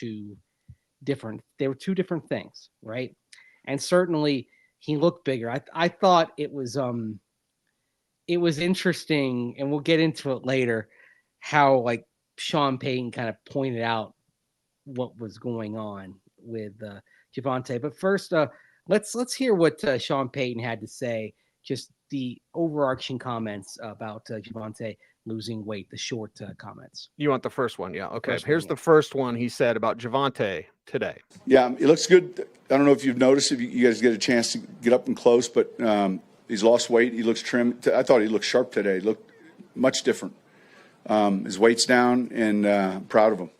they were two different things, right? And certainly he looked bigger. I thought it was interesting, and we'll get into it later, how like Sean Payton kind of pointed out what was going on with Javonte. But first, let's hear what Sean Payton had to say. Just the overarching comments about Javonte losing weight, the short comments. You want the first one? Yeah. Okay. First Here's one, the yeah. first one he said about Javonte today. Yeah, it looks good. I don't know if you've noticed, if you guys get a chance to get up and close, but he's lost weight. He looks trim. I thought he looked sharp today. He looked much different. His weight's down, and I'm proud of him.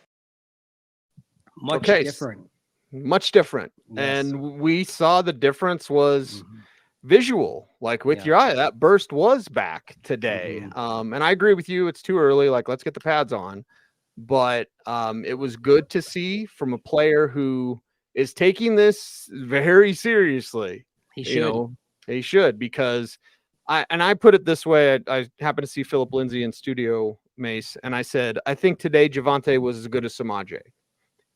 Much different. Much different. Yes. And we saw the difference was visual, like with your eye. That burst was back today. And I agree with you. It's too early. Like, let's get the pads on. But it was good to see from a player who is taking this very seriously. He should. He should, because I put it this way. I happened to see Philip Lindsay in studio, Mace, and I said, I think today Javonte was as good as Samaje.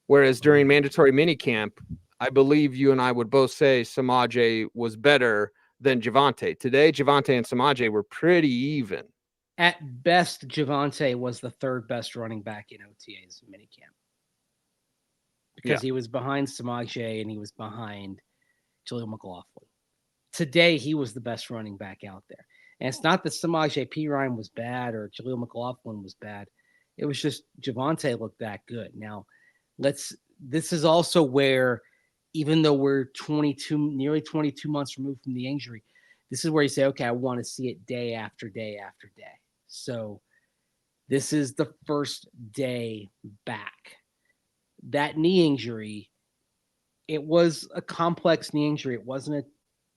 Whereas during mandatory minicamp, I believe you and I would both say Samaje was better than Javonte. Today, Javonte and Samaje were pretty even. At best, Javonte was the third best running back in OTA's minicamp. Because he was behind Samaje and he was behind Jaleel McLaughlin. Today, he was the best running back out there. And it's not that Samaje Perine was bad or Jaleel McLaughlin was bad. It was just Javonte looked that good. Now, this is also where, even though we're nearly 22 months removed from the injury, this is where you say, okay, I want to see it day after day after day. So this is the first day back. That knee injury, it was a complex knee injury. It wasn't a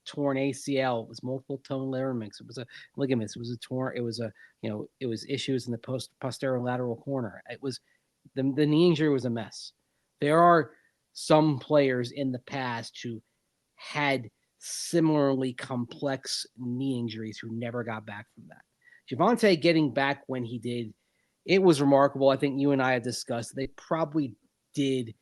torn ACL. It was multiple tone ligaments. It was a ligaments. It was a torn. It was it was issues in the posterior lateral corner. It was the knee injury was a mess. There are some players in the past who had similarly complex knee injuries who never got back from that. Javonte getting back when he did, it was remarkable. I think you and I had discussed they probably did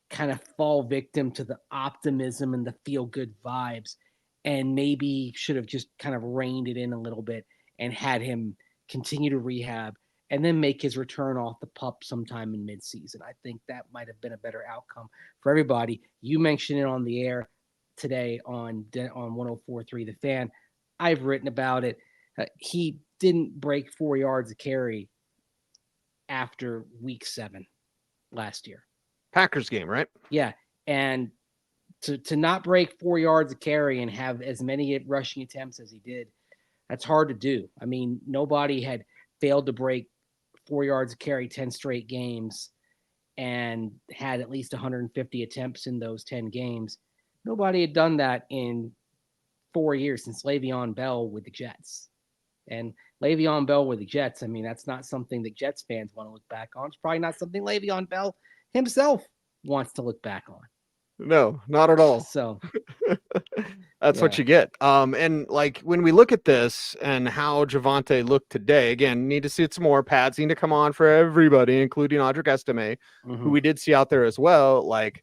kind of fall victim to the optimism and the feel-good vibes, and maybe should have just kind of reined it in a little bit and had him continue to rehab and then make his return off the pup sometime in midseason. I think that might have been a better outcome for everybody. You mentioned it on the air today on 104.3 The Fan. I've written about it. He didn't break 4 yards of carry after week 7 last year. Packers game, right? Yeah. And to not break 4 yards of carry and have as many rushing attempts as he did, that's hard to do. I mean, nobody had failed to break 4 yards of carry 10 straight games and had at least 150 attempts in those 10 games. Nobody had done that in 4 years since Le'Veon Bell with the Jets. And Le'Veon Bell with the Jets, I mean, that's not something that Jets fans want to look back on. It's probably not something Le'Veon Bell himself wants to look back on. No, not at all. So that's what you get. And like when we look at this and how Javonte looked today, again, need to see it some more. Pads need to come on for everybody, including Audric Estime, who we did see out there as well. Like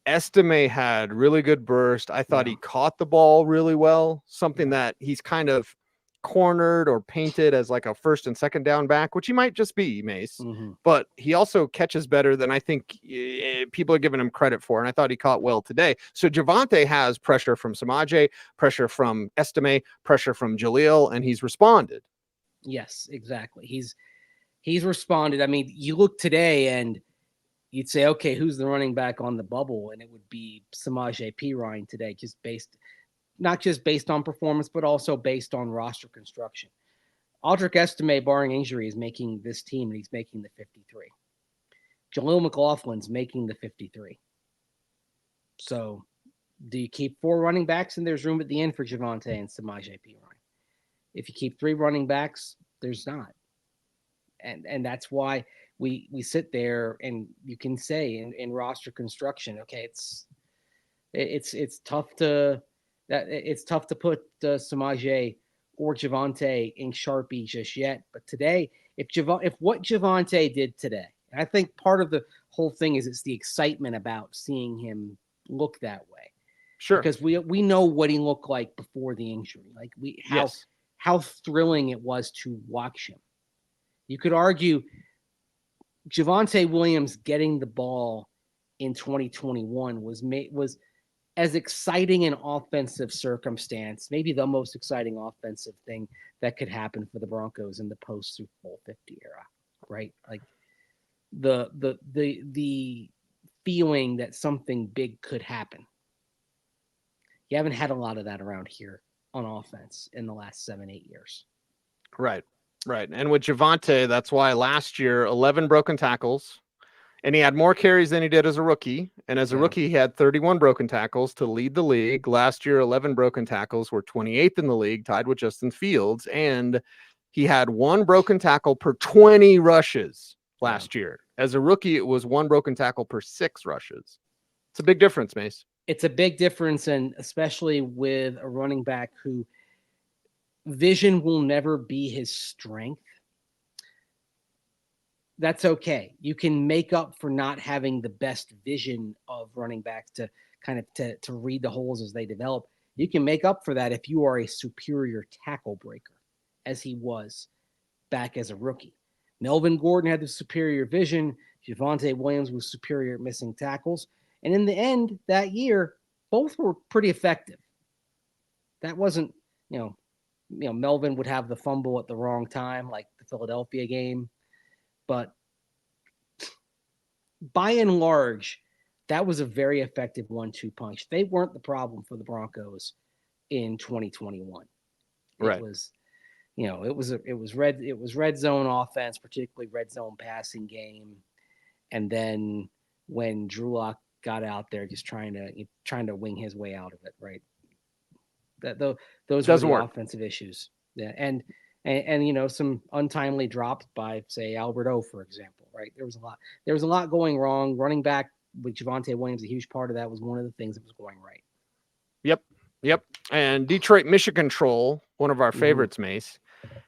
Estime had really good burst. I thought he caught the ball really well, something that he's kind of cornered or painted as like a first and second down back, which he might just be, Mace, but he also catches better than I think people are giving him credit for. And I thought he caught well today. So Javonte has pressure from Samaje, pressure from Estime, pressure from Jaleel, and he's responded. Yes, exactly. He's responded. I mean, you look today and you'd say, okay, who's the running back on the bubble? And it would be Samaje Perine today, not just based on performance, but also based on roster construction. Audric Estime, barring injury, is making this team, and he's making the 53. Jaleel McLaughlin's making the 53. So do you keep 4 running backs, and there's room at the end for Javonte and Samaje Perine? If you keep 3 running backs, there's not. And that's why we sit there and you can say in roster construction, okay, it's tough to put Samaje or Javonte in Sharpie just yet. But today, if what Javonte did today, I think part of the whole thing is it's the excitement about seeing him look that way. Sure. Because we know what he looked like before the injury. Like how thrilling it was to watch him. You could argue Javonte Williams getting the ball in 2021 was as exciting an offensive circumstance, maybe the most exciting offensive thing that could happen for the Broncos in the post Super Bowl 50 era, right? Like the feeling that something big could happen. You haven't had a lot of that around here on offense in the last 7-8 years. Right. And with Javonte, that's why last year, 11 broken tackles, and he had more carries than he did as a rookie. And as a rookie, he had 31 broken tackles to lead the league. Last year, 11 broken tackles were 28th in the league, tied with Justin Fields. And he had 1 broken tackle per 20 rushes last year. As a rookie, it was 1 broken tackle per 6 rushes. It's a big difference, Mace. It's a big difference, and especially with a running back who vision will never be his strength. That's okay. You can make up for not having the best vision of running backs to kind of to read the holes as they develop. You can make up for that if you are a superior tackle breaker, as he was back as a rookie. Melvin Gordon had the superior vision. Javonte Williams was superior at missing tackles. And in the end, that year, both were pretty effective. That wasn't, Melvin would have the fumble at the wrong time, like the Philadelphia game. But by and large, that was a very effective 1-2 punch. They weren't the problem for the Broncos in 2021. Right. It was, it was red zone offense, particularly red zone passing game. And then when Drew Lock got out there just trying to wing his way out of it, right? Those were the offensive issues. Yeah, and some untimely drops by, say, Albert O, for example, right? There was a lot going wrong. Running back with Javonte Williams, a huge part of that was one of the things that was going right. Yep. And Detroit, Michigan Troll, one of our favorites, Mace.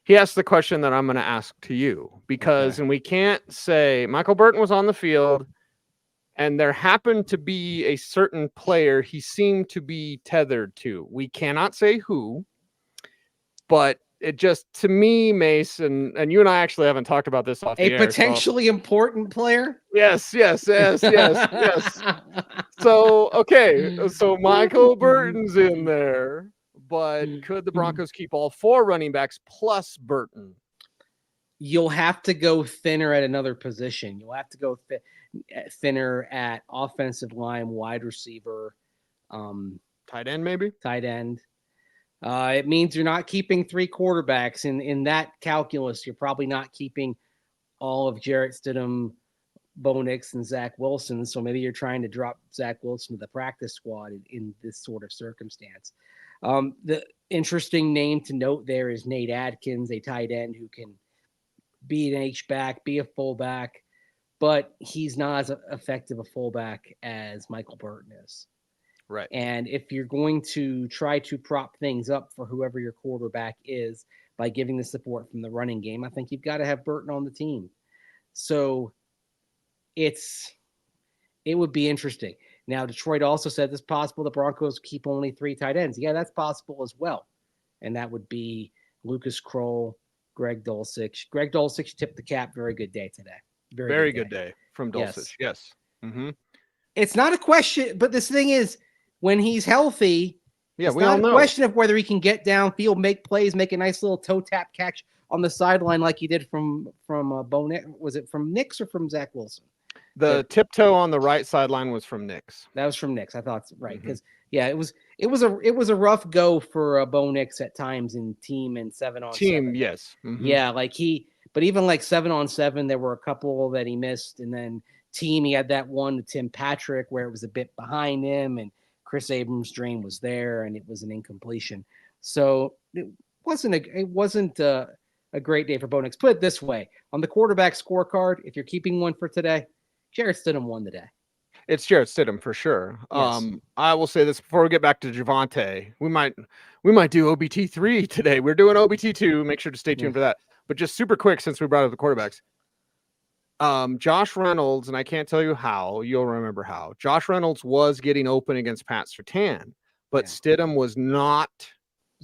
He asked the question that I'm going to ask to you because, and we can't say Michael Burton was on the field and there happened to be a certain player he seemed to be tethered to. We cannot say who, but it just, to me, Mace, and you and I actually haven't talked about this off the air. A potentially important player? Yes. So, okay, so Michael Burton's in there, but could the Broncos keep all 4 running backs plus Burton? You'll have to go thinner at another position. You'll have to go thinner at offensive line, wide receiver, tight end, maybe? Tight end. It means you're not keeping 3 quarterbacks. In that calculus, you're probably not keeping all of Jarrett Stidham, Bo Nix, and Zach Wilson. So maybe you're trying to drop Zach Wilson to the practice squad in this sort of circumstance. The interesting name to note there is Nate Adkins, a tight end who can be an H-back, be a fullback, but he's not as effective a fullback as Michael Burton is. Right. And if you're going to try to prop things up for whoever your quarterback is by giving the support from the running game, I think you've got to have Burton on the team. So it would be interesting. Now, Detroit also said it's possible the Broncos keep only 3 tight ends. Yeah, that's possible as well. And that would be Lucas Kroll, Greg Dulcich. Greg Dulcich tipped the cap. Very good day today. Very good day from Dulcich. Yes. Mm-hmm. It's not a question, but this thing is, when he's healthy, it's we not all know. A question of whether he can get downfield, make plays, make a nice little toe tap catch on the sideline like he did from Bo Nix. Was it from Nix or from Zach Wilson? The tiptoe on the right sideline was from Nix. That was from Nix. I thought right because it was a rough go for Bo Nix at times in team and 7-on-7. Team, yes. Mm-hmm. Yeah, but even like 7-on-7, there were a couple that he missed, and then team he had that one to Tim Patrick where it was a bit behind him, and Chris Abrams' dream was there, and it was an incompletion. So it wasn't a great day for Bo Nix. Put it this way: on the quarterback scorecard, if you're keeping one for today, Jarrett Stidham won the day. It's Jarrett Stidham for sure. Yes. I will say this before we get back to Javonte. We might do OBT3 today. We're doing OBT2. Make sure to stay tuned for that. But just super quick, since we brought up the quarterbacks, Josh Reynolds, and I can't tell you how, you'll remember how. Josh Reynolds was getting open against Pat Surtain, but Stidham was not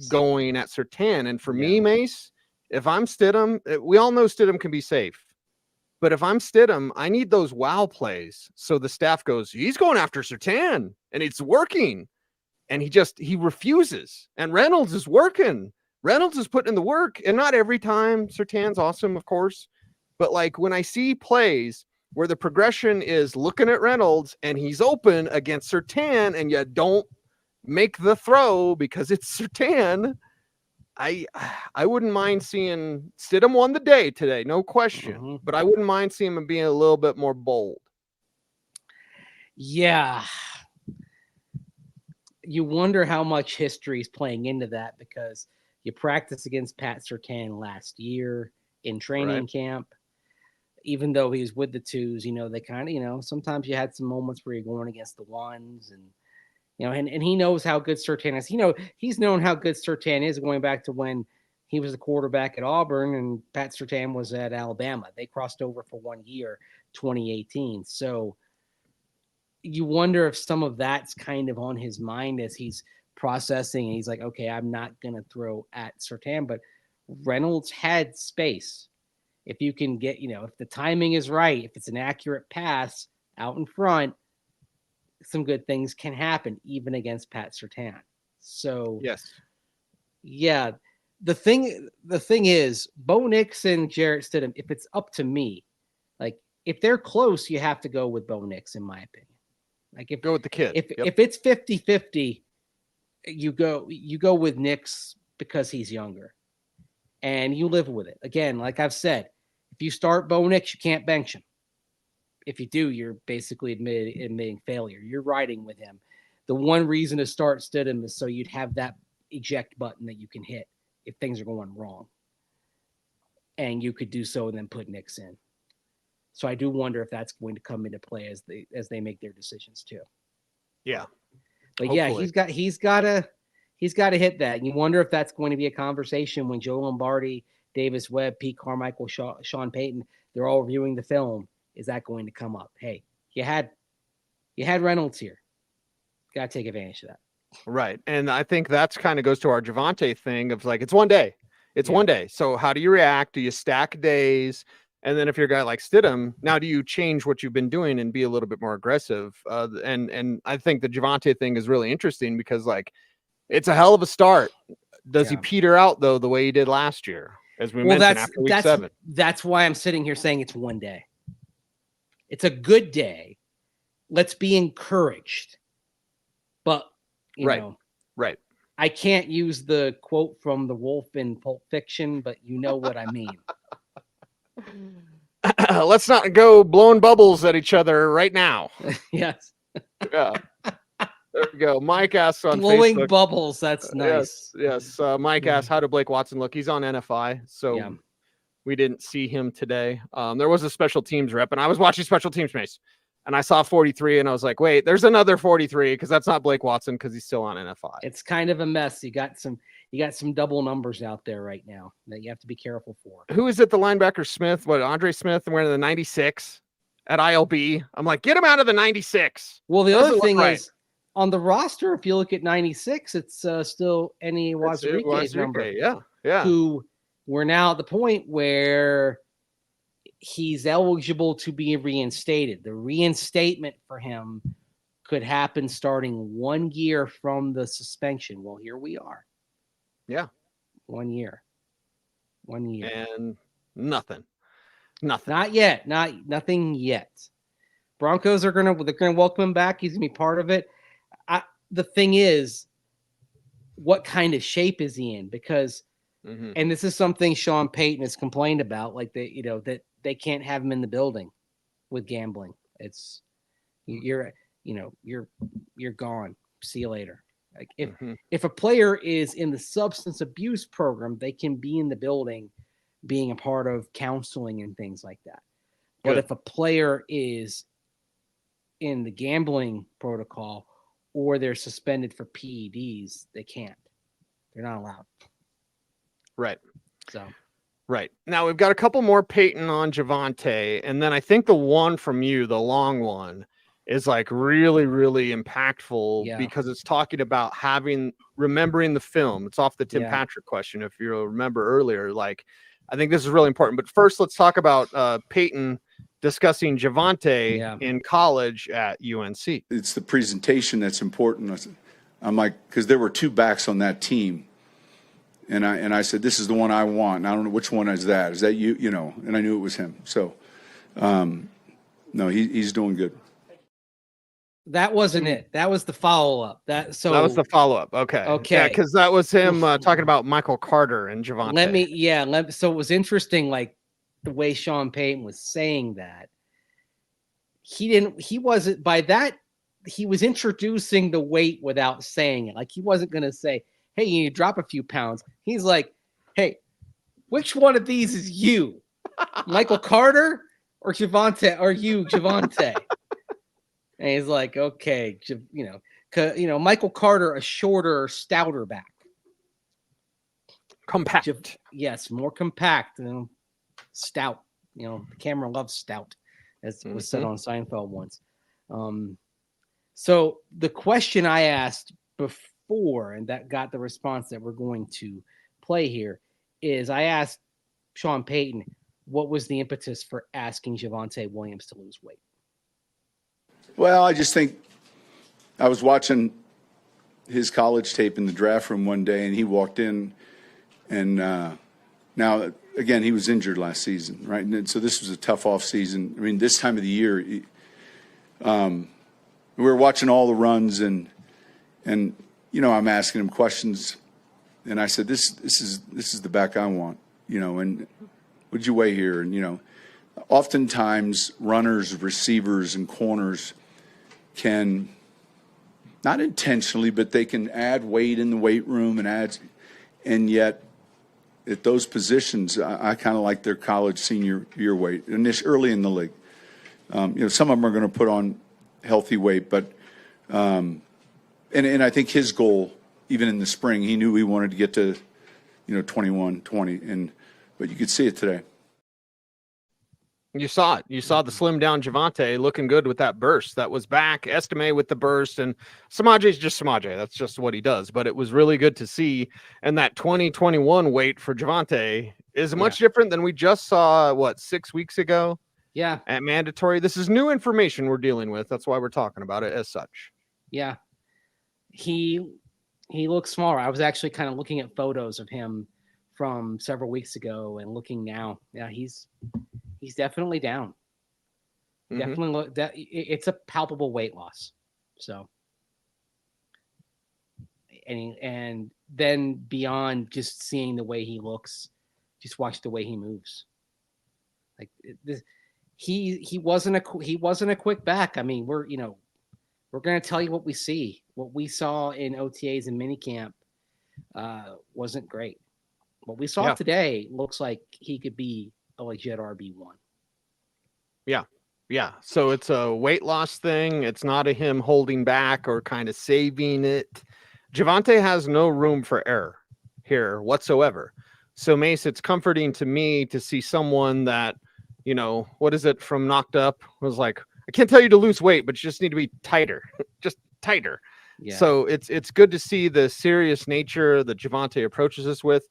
going at Surtain. And for me, Mace, if I'm Stidham, we all know Stidham can be safe. But if I'm Stidham, I need those wow plays. So the staff goes, he's going after Surtain, and it's working. And he refuses. And Reynolds is working. Reynolds is putting in the work. And not every time. Surtain's awesome, of course. But like when I see plays where the progression is looking at Reynolds and he's open against Surtain and you don't make the throw because it's Surtain, I wouldn't mind seeing Stidham won the day today, no question. But I wouldn't mind seeing him being a little bit more bold. Yeah. You wonder how much history is playing into that because you practiced against Pat Surtain last year in training camp. Even though he's with the twos, they kind of, sometimes you had some moments where you're going against the ones and, and he knows how good Surtain is. He's known how good Surtain is going back to when he was the quarterback at Auburn and Pat Surtain was at Alabama. They crossed over for 1 year, 2018. So you wonder if some of that's kind of on his mind as he's processing and he's like, okay, I'm not going to throw at Surtain, but Reynolds had space. If you can get, if the timing is right, if it's an accurate pass out in front, some good things can happen even against Pat Surtain. So yeah, the thing is, Bo Nix and Jarrett Stidham, if it's up to me, like if they're close, you have to go with Bo Nix, in my opinion. Like go with the kid. If it's 50-50, you go with Nix because he's younger. And you live with it. Again, like I've said, if you start Bo Nix, you can't bench him. If you do, you're basically admitting failure. You're riding with him. The one reason to start Stidham is so you'd have that eject button that you can hit if things are going wrong. And you could do so and then put Nix in. So I do wonder if that's going to come into play as they make their decisions too. Yeah. But hopefully. he's got to hit that. And you wonder if that's going to be a conversation when Joe Lombardi, Davis Webb, Pete Carmichael, Sean Payton, they're all reviewing the film. Is that going to come up? Hey, you had Reynolds here. Got to take advantage of that. Right. And I think that's kind of goes to our Javonte thing of like, it's one day. It's 1 day. So how do you react? Do you stack days? And then if you're a guy like Stidham, now do you change what you've been doing and be a little bit more aggressive? And I think the Javonte thing is really interesting because like, it's a hell of a start. Does he peter out though the way he did last year, as we mentioned after week 7? That's why I'm sitting here saying it's 1 day. It's a good day. Let's be encouraged. But you know, I can't use the quote from the wolf in Pulp Fiction, but you know what I mean. Let's not go blowing bubbles at each other right now. Yes. Yeah. There we go. Mike asks on blowing Facebook. Bubbles. That's nice. Yes. Mike asks, how did Blake Watson look? He's on NFI, so we didn't see him today. There was a special teams rep, and I was watching special teams, Mace, and I saw 43, and I was like, wait, there's another 43 because that's not Blake Watson because he's still on NFI. It's kind of a mess. You got some double numbers out there right now that you have to be careful for. Who is it? The linebacker Smith? What, Andre Smith? Wearing the 96 at ILB. I'm like, get him out of the 96. Well, the other thing is, on the roster, if you look at 96, it's still Eni Wazirike's number. Yeah. Who we're now at the point where he's eligible to be reinstated. The reinstatement for him could happen starting 1 year from the suspension. Well, here we are. Yeah. 1 year. 1 year. And nothing. Not yet. Nothing yet. Broncos they're gonna welcome him back. He's gonna be part of it. The thing is, what kind of shape is he in? Because, and this is something Sean Payton has complained about, like that they can't have him in the building with gambling. It's you're gone. See you later. Like if a player is in the substance abuse program, they can be in the building, being a part of counseling and things like that. But if a player is in the gambling protocol, or they're suspended for PEDs, they can't. They're not allowed. Right. So. Right. Now we've got a couple more Peyton on Javonte, and then I think the one from you, the long one, is like really, really impactful because it's talking about remembering the film. It's off the Tim Patrick question, if you'll remember earlier. Like, I think this is really important. But first, let's talk about Peyton discussing Javonte in college at UNC. It's the presentation that's important. I'm like, because there were 2 backs on that team. And I said, this is the one I want. And I don't know which one is that. Is that you? You know, and I knew it was him. So, no, he's doing good. That wasn't it. That was the follow-up. That was the follow-up. Okay. Okay. Yeah, because that was him talking about Michael Carter and Javonte. So it was interesting, like the way Sean Payton was saying that. He was introducing the weight without saying it. Like he wasn't going to say, hey, you need to drop a few pounds. He's like, hey, which one of these is you? Michael Carter or Javonte? Or you, Javonte? And he's like, okay, Michael Carter, a shorter, stouter back. Compact. Yes, more compact, stout. The camera loves stout, as was said on Seinfeld once. So the question I asked before, and that got the response that we're going to play here, is I asked Sean Payton, what was the impetus for asking Javonte Williams to lose weight? Well, I just think I was watching his college tape in the draft room one day, and he walked in, and now, again, he was injured last season, right? And so this was a tough off season. I mean, this time of the year, we were watching all the runs, and I'm asking him questions, and I said, this is the back I want, and what'd you weigh here? And, oftentimes runners, receivers, and corners can, not intentionally, but they can add weight in the weight room and yet at those positions, I kind of like their college senior year weight, and this early in the league. Some of them are going to put on healthy weight, but and I think his goal, even in the spring, he knew he wanted to get to 21, 20, but you could see it today. You saw it. You saw the slim down Javonte looking good with that burst. That was back. Estime with the burst, and Samaje's just Samaje. That's just what he does. But it was really good to see. And that 2021 weight for Javonte is much different than we just saw, 6 weeks ago? Yeah. At mandatory. This is new information we're dealing with. That's why we're talking about it as such. Yeah. He looks smaller. I was actually kind of looking at photos of him from several weeks ago and looking now. Yeah, he's definitely down. Definitely it's a palpable weight loss. So, and then beyond just seeing the way he looks, just watch the way he moves. Like he wasn't a quick back. I mean, we're going to tell you what we see. What we saw in OTAs and minicamp wasn't great. What we saw today looks like he could be a legit RB1. Yeah. So it's a weight loss thing. It's not a him holding back or kind of saving it. Javonte has no room for error here whatsoever. So Mace, it's comforting to me to see someone that, what is it from Knocked Up was like, I can't tell you to lose weight, but you just need to be tighter, just tighter. Yeah. So it's good to see the serious nature that Javonte approaches us with.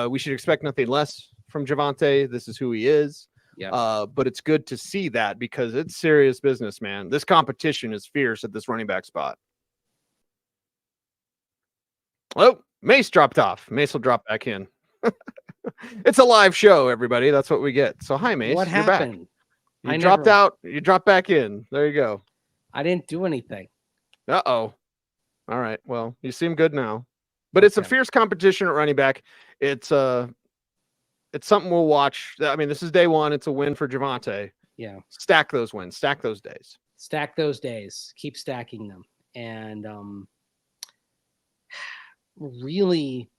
We should expect nothing less from Javonte. This is who he is. Yeah. But it's good to see that because it's serious business, man. This competition is fierce at this running back spot. Oh, Mace dropped off. Mace will drop back in. It's a live show, everybody. That's what we get. So hi, Mace. What happened? You dropped out. You dropped back in. There you go. I didn't do anything. Uh-oh. All right. Well, you seem good now. But it's a fierce competition at running back. It's something we'll watch. I mean, this is day one. It's a win for Javonte. Yeah. Stack those wins. Stack those days. Stack those days. Keep stacking them. And really,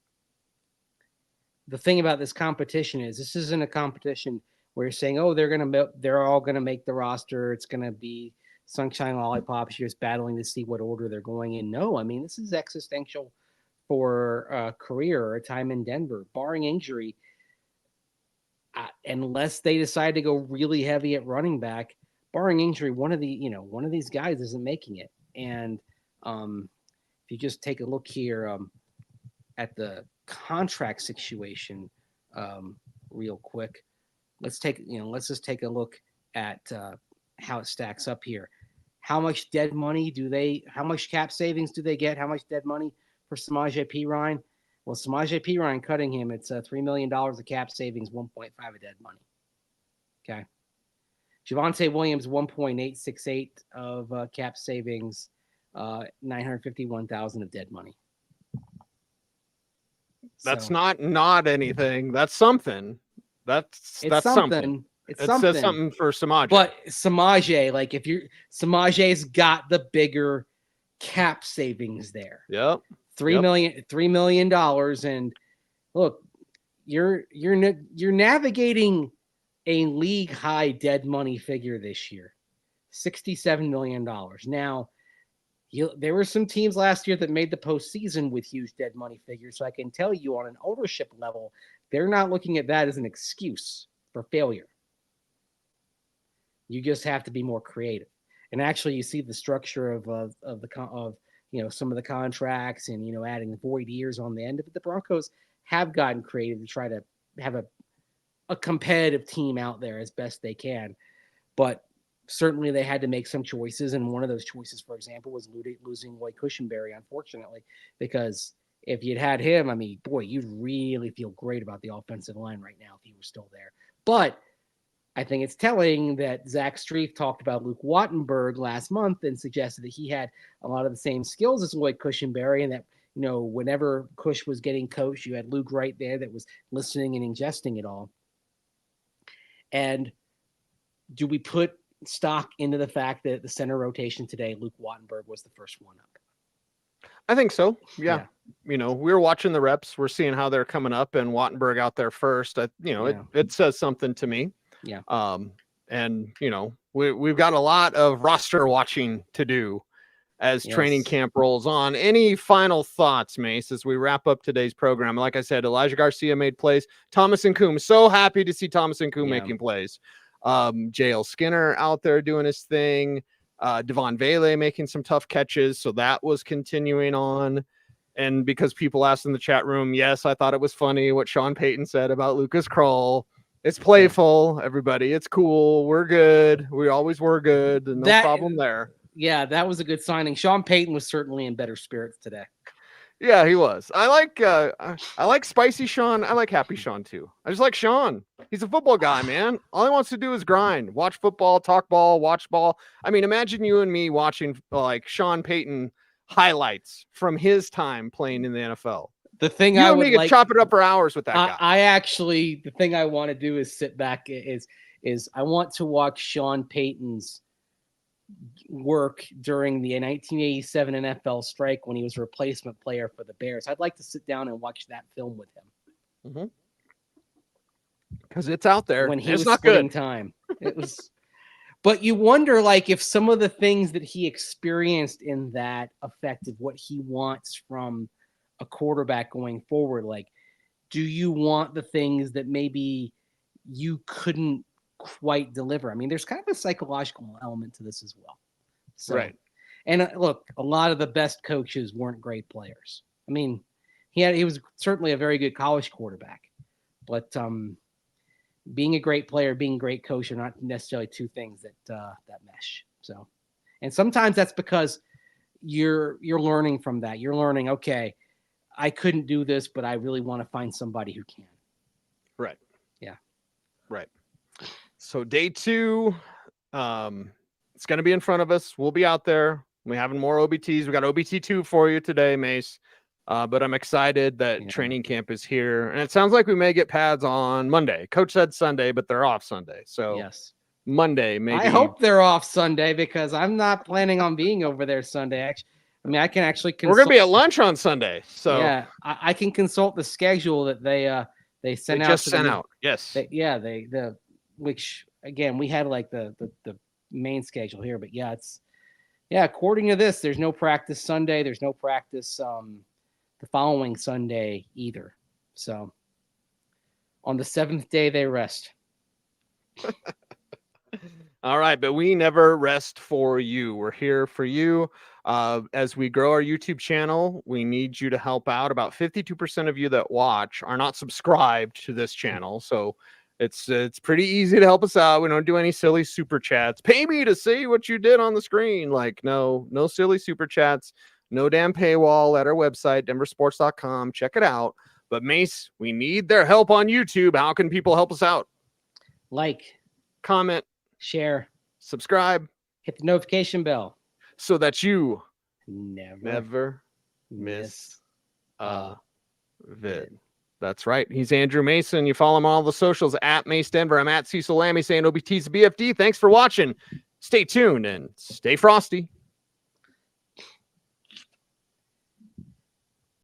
the thing about this competition is this isn't a competition where you're saying, oh, they're all gonna make the roster. It's gonna be sunshine lollipops. You're just battling to see what order they're going in. No, I mean, this is existential for a career or a time in Denver, barring injury. unless they decide to go really heavy at running back, barring injury, one of these guys isn't making it. And if you just take a look here at the contract situation real quick, let's just take a look at how it stacks up here. How much dead money how much cap savings do they get? How much dead money for Samaje Perine? Well, Samaje Perine cutting him, it's $3 million of cap savings, 1.5 of dead money. Okay. Javonte Williams, 1.868 of cap savings, 951,000 of dead money. That's not anything. That's something. That's something. It says something for Samaje. But Samaje, like Samaje's got the bigger cap savings there. Yep. $3 million. And look, you're navigating a league high dead money figure this year, $67 million. Now, there were some teams last year that made the postseason with huge dead money figures. So I can tell you on an ownership level, they're not looking at that as an excuse for failure. You just have to be more creative. And actually, you see the structure of some of the contracts and adding void years on the end of it. The Broncos have gotten creative to try to have a competitive team out there as best they can, but certainly they had to make some choices. And one of those choices, for example, was losing Lloyd Cushenberry, unfortunately, because if you'd had him, I mean, boy, you'd really feel great about the offensive line right now if he was still there. But I think it's telling that Zach Streif talked about Luke Wattenberg last month and suggested that he had a lot of the same skills as Lloyd Cushenberry, and that, whenever Cush was getting coached, you had Luke right there that was listening and ingesting it all. And do we put stock into the fact that the center rotation today, Luke Wattenberg was the first one up? I think so. Yeah. We were watching the reps. We're seeing how they're coming up, and Wattenberg out there first. It says something to me. Yeah. And we've got a lot of roster watching to do as training camp rolls on. Any final thoughts, Mace, as we wrap up today's program? Like I said, Elijah Garcia made plays. Thomas Nkoum, so happy to see Thomas Nkoum making plays. JL Skinner out there doing his thing. Devon Vele making some tough catches. So that was continuing on. And because people asked in the chat room, yes, I thought it was funny what Sean Payton said about Lucas Krull. It's playful, everybody. It's cool. We're good. We always were good. And no problem there. Yeah, that was a good signing. Sean Payton was certainly in better spirits today. Yeah, he was. I like Spicy Sean. I like Happy Sean too. I just like Sean. He's a football guy, man. All he wants to do is grind, watch football, talk ball, watch ball. I mean, imagine you and me watching like Sean Payton highlights from his time playing in the NFL. The thing I would like, chop it up for hours with that guy. The thing I want to do is sit back is I want to watch Sean Payton's work during the 1987 NFL strike when he was a replacement player for the Bears. I'd like to sit down and watch that film with him. Because it's out there. When he was not good time. It was, but you wonder, like, if some of the things that he experienced in that affected what he wants from a quarterback going forward. Like, do you want the things that maybe you couldn't quite deliver? I mean, there's kind of a psychological element to this as well. So, right. And look, a lot of the best coaches weren't great players. I mean, he was certainly a very good college quarterback, but being a great player, being a great coach are not necessarily two things that mesh. So, and sometimes that's because you're learning from that. You're learning, okay, I couldn't do this, but I really want to find somebody who can. Right. Yeah. Right. So day 2, it's going to be in front of us. We'll be out there. We're having more OBTs. We got OBT 2 for you today, Mace. But I'm excited that training camp is here. And it sounds like we may get pads on Monday. Coach said Sunday, but they're off Sunday. So yes, Monday, maybe. I hope they're off Sunday because I'm not planning on being over there Sunday. Actually, I mean, I can actually we're going to be at lunch on Sunday. So yeah, I can consult the schedule that they sent out. Just sent out. Yes. Which again, we had like the main schedule here, but according to this, there's no practice Sunday. There's no practice the following Sunday either. So On the 7th day, they rest. All right, but we never rest for you. We're here for you. As we grow our YouTube channel, we need you to help out. About 52% of you that watch are not subscribed to this channel. So it's pretty easy to help us out. We don't do any silly super chats. Pay me to see what you did on the screen. Like, no silly super chats, no damn paywall at our website, denversports.com. Check it out. But Mace, we need their help on YouTube. How can people help us out? Like, comment, share, subscribe, hit the notification bell so that you never miss a vid. That's right. He's Andrew Mason. You follow him on all the socials at Mace Denver. I'm at Cecil Lammey saying OBT's BFD. Thanks for watching. Stay tuned and stay frosty.